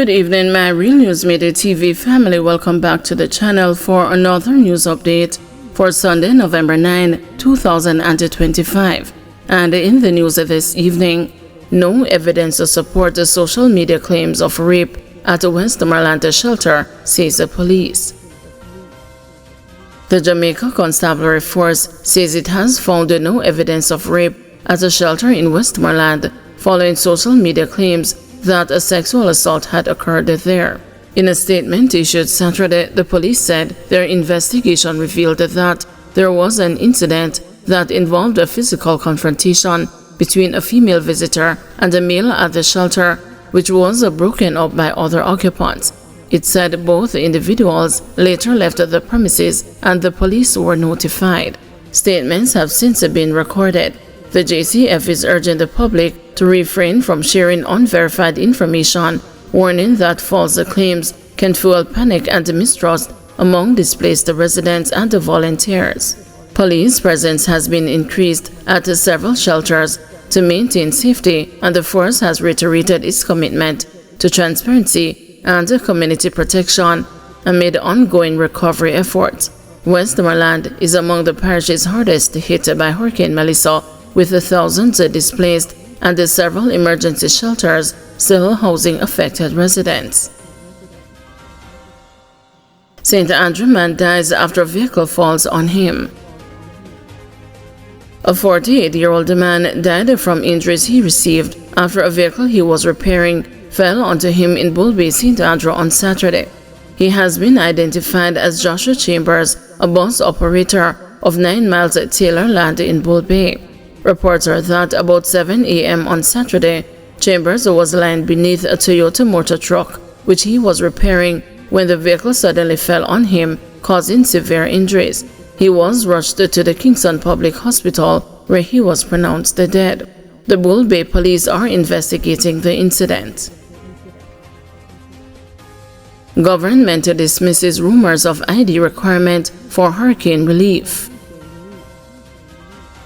Good evening, my Real News Midday TV family. Welcome back to the channel for another news update for Sunday, November 9, 2025. And in the news this evening, no evidence to support the social media claims of rape at a Westmoreland shelter, says the police. The Jamaica Constabulary Force says it has found no evidence of rape at a shelter in Westmoreland following social media claims that a sexual assault had occurred there. In a statement issued Saturday, the police said their investigation revealed that there was an incident that involved a physical confrontation between a female visitor and a male at the shelter, which was broken up by other occupants. It said both individuals later left the premises and the police were notified. Statements have since been recorded. The JCF is urging the public to refrain from sharing unverified information, warning that false claims can fuel panic and mistrust among displaced residents and volunteers. Police presence has been increased at several shelters to maintain safety, and the force has reiterated its commitment to transparency and community protection amid ongoing recovery efforts. Westmoreland is among the parishes hardest hit by Hurricane Melissa, with thousands displaced and several emergency shelters still housing affected residents. St. Andrew man dies after a vehicle falls on him. A 48-year-old man died from injuries he received after a vehicle he was repairing fell onto him in Bull Bay, St. Andrew on Saturday. He has been identified as Joshua Chambers, a bus operator of 9 Miles Taylor Land in Bull Bay. Reports are that about 7 a.m. on Saturday, Chambers was lying beneath a Toyota motor truck, which he was repairing, when the vehicle suddenly fell on him, causing severe injuries. He was rushed to the Kingston Public Hospital, where he was pronounced dead. The Bull Bay police are investigating the incident. Government dismisses rumors of ID requirement for hurricane relief.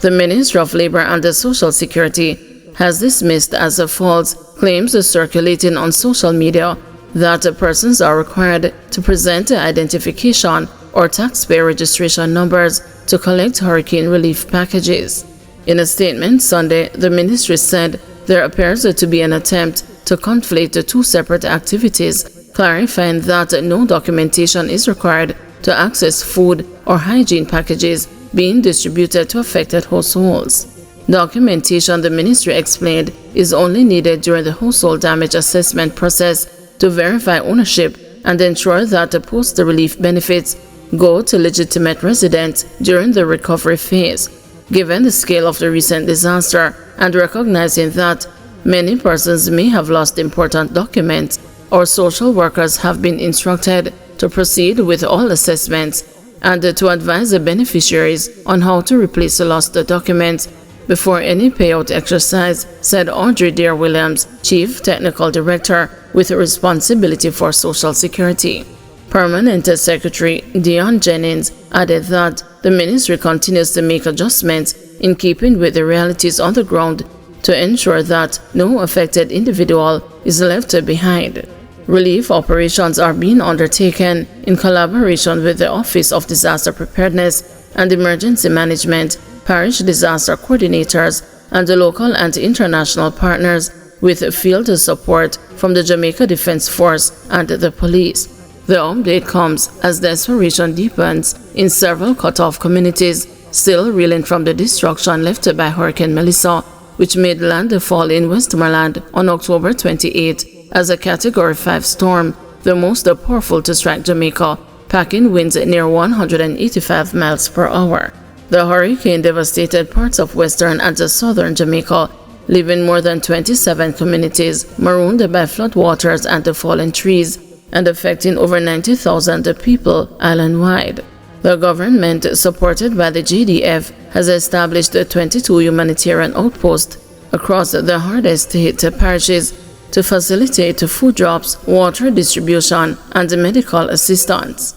The Ministry of Labor and Social Security has dismissed as false claims circulating on social media that persons are required to present identification or taxpayer registration numbers to collect hurricane relief packages. In a statement Sunday, the ministry said there appears to be an attempt to conflate two separate activities, clarifying that no documentation is required to access food or hygiene packages being distributed to affected households. Documentation, the ministry explained, is only needed during the household damage assessment process to verify ownership and ensure that the post-relief benefits go to legitimate residents during the recovery phase. Given the scale of the recent disaster and recognizing that many persons may have lost important documents, our social workers have been instructed to proceed with all assessments and to advise the beneficiaries on how to replace the lost documents before any payout exercise, said Audrey Dear Williams, Chief Technical Director with responsibility for Social Security. Permanent Secretary Dion Jennings added that the ministry continues to make adjustments in keeping with the realities on the ground to ensure that no affected individual is left behind. Relief operations are being undertaken in collaboration with the Office of Disaster Preparedness and Emergency Management, parish disaster coordinators, and the local and international partners, with field support from the Jamaica Defense Force and the police. The update comes as desperation deepens in several cut-off communities, still reeling from the destruction left by Hurricane Melissa, which made landfall in Westmoreland on October 28 as a Category 5 storm, the most powerful to strike Jamaica, packing winds near 185 miles per hour. The hurricane devastated parts of western and southern Jamaica, leaving more than 27 communities marooned by floodwaters and fallen trees, and affecting over 90,000 people island-wide. The government, supported by the GDF, has established 22 humanitarian outposts across the hardest-hit parishes to facilitate food drops, water distribution, and medical assistance.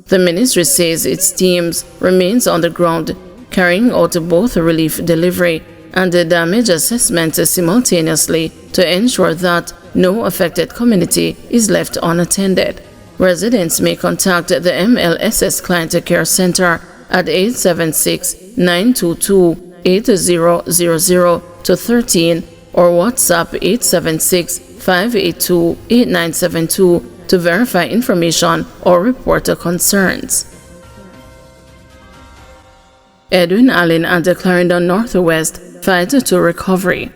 The ministry says its teams remains on the ground, carrying out both relief delivery and the damage assessment simultaneously to ensure that no affected community is left unattended. Residents may contact the MLSS Client Care Center at 876-922-8000-13 or WhatsApp 876-582-8972 to verify information or report the concerns. Edwin Allen and the Clarendon Northwest fight to recovery.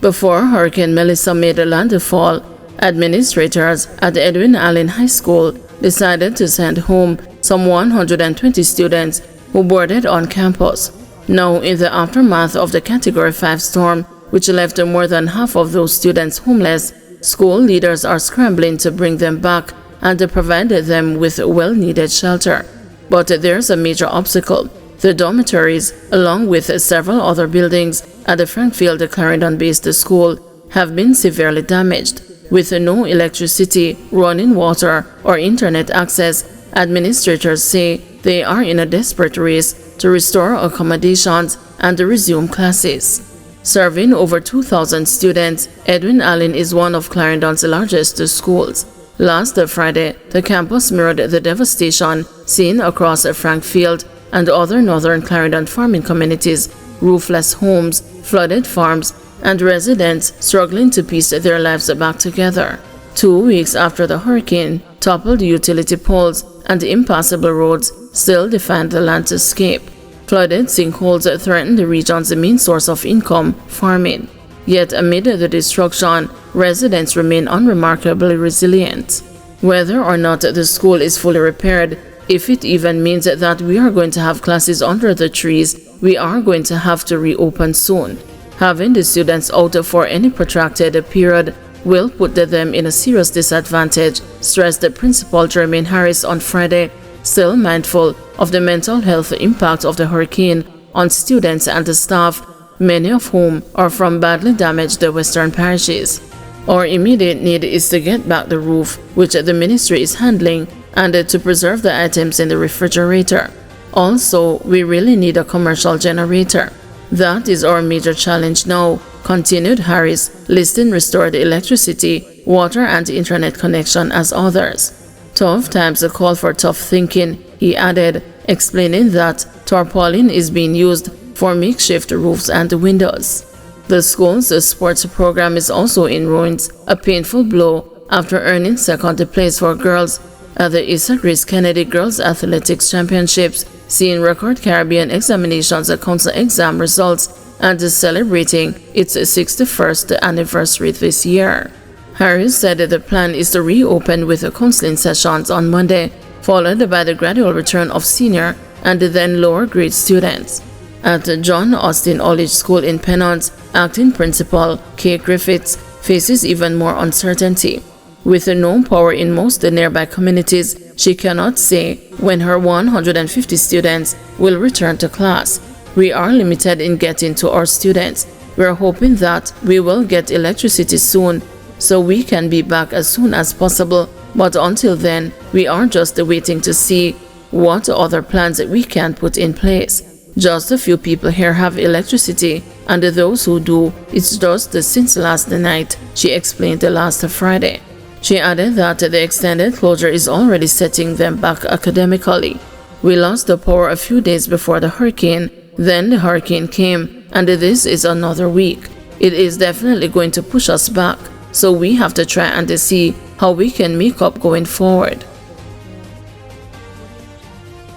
Before Hurricane Melissa made landfall, administrators at Edwin Allen High School decided to send home some 120 students who boarded on campus. Now, in the aftermath of the Category 5 storm, which left more than half of those students homeless, school leaders are scrambling to bring them back and to provide them with well-needed shelter. But there's a major obstacle. The dormitories, along with several other buildings at the Frankfield Clarendon-based school, have been severely damaged. With no electricity, running water, or internet access, administrators say they are in a desperate race to restore accommodations and to resume classes. Serving over 2,000 students, Edwin Allen is one of Clarendon's largest schools. Last Friday, the campus mirrored the devastation seen across Frankfield and other northern Clarendon farming communities, roofless homes, flooded farms, and residents struggling to piece their lives back together. 2 weeks after the hurricane, toppled utility poles and impassable roads still define the landscape. Flooded sinkholes threaten the region's main source of income, farming. Yet amid the destruction, residents remain unremarkably resilient. Whether or not the school is fully repaired, if it even means that we are going to have classes under the trees, we are going to have to reopen soon. Having the students out for any protracted period will put them in a serious disadvantage, stressed Principal Jermaine Harris on Friday, still mindful of the mental health impact of the hurricane on students and the staff, many of whom are from badly damaged western parishes. Our immediate need is to get back the roof, which the ministry is handling, and to preserve the items in the refrigerator. Also, we really need a commercial generator. That is our major challenge now, continued Harris, listing restored electricity, water and internet connection as others. Tough times call for tough thinking, he added, explaining that tarpaulin is being used for makeshift roofs and windows. The school's sports program is also in ruins, a painful blow after earning second place for girls at the Issa Grace Kennedy Girls Athletics Championships, seeing record Caribbean Examinations Council exam results and celebrating its 61st anniversary this year. Harris said the plan is to reopen with counseling sessions on Monday, followed by the gradual return of senior and then lower grade students. At John Austin College School in Pennant, acting principal Kay Griffiths faces even more uncertainty. With no power in most nearby communities, she cannot say when her 150 students will return to class. We are limited in getting to our students. We are hoping that we will get electricity soon so we can be back as soon as possible, but until then, we are just waiting to see what other plans we can put in place. Just a few people here have electricity, and those who do, it's just since last night, she explained last Friday. She added that the extended closure is already setting them back academically. We lost the power a few days before the hurricane, then the hurricane came, and this is another week. It is definitely going to push us back, so we have to try and see how we can make up going forward.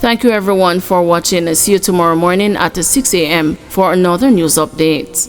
Thank you everyone for watching. See you tomorrow morning at 6 a.m. for another news update.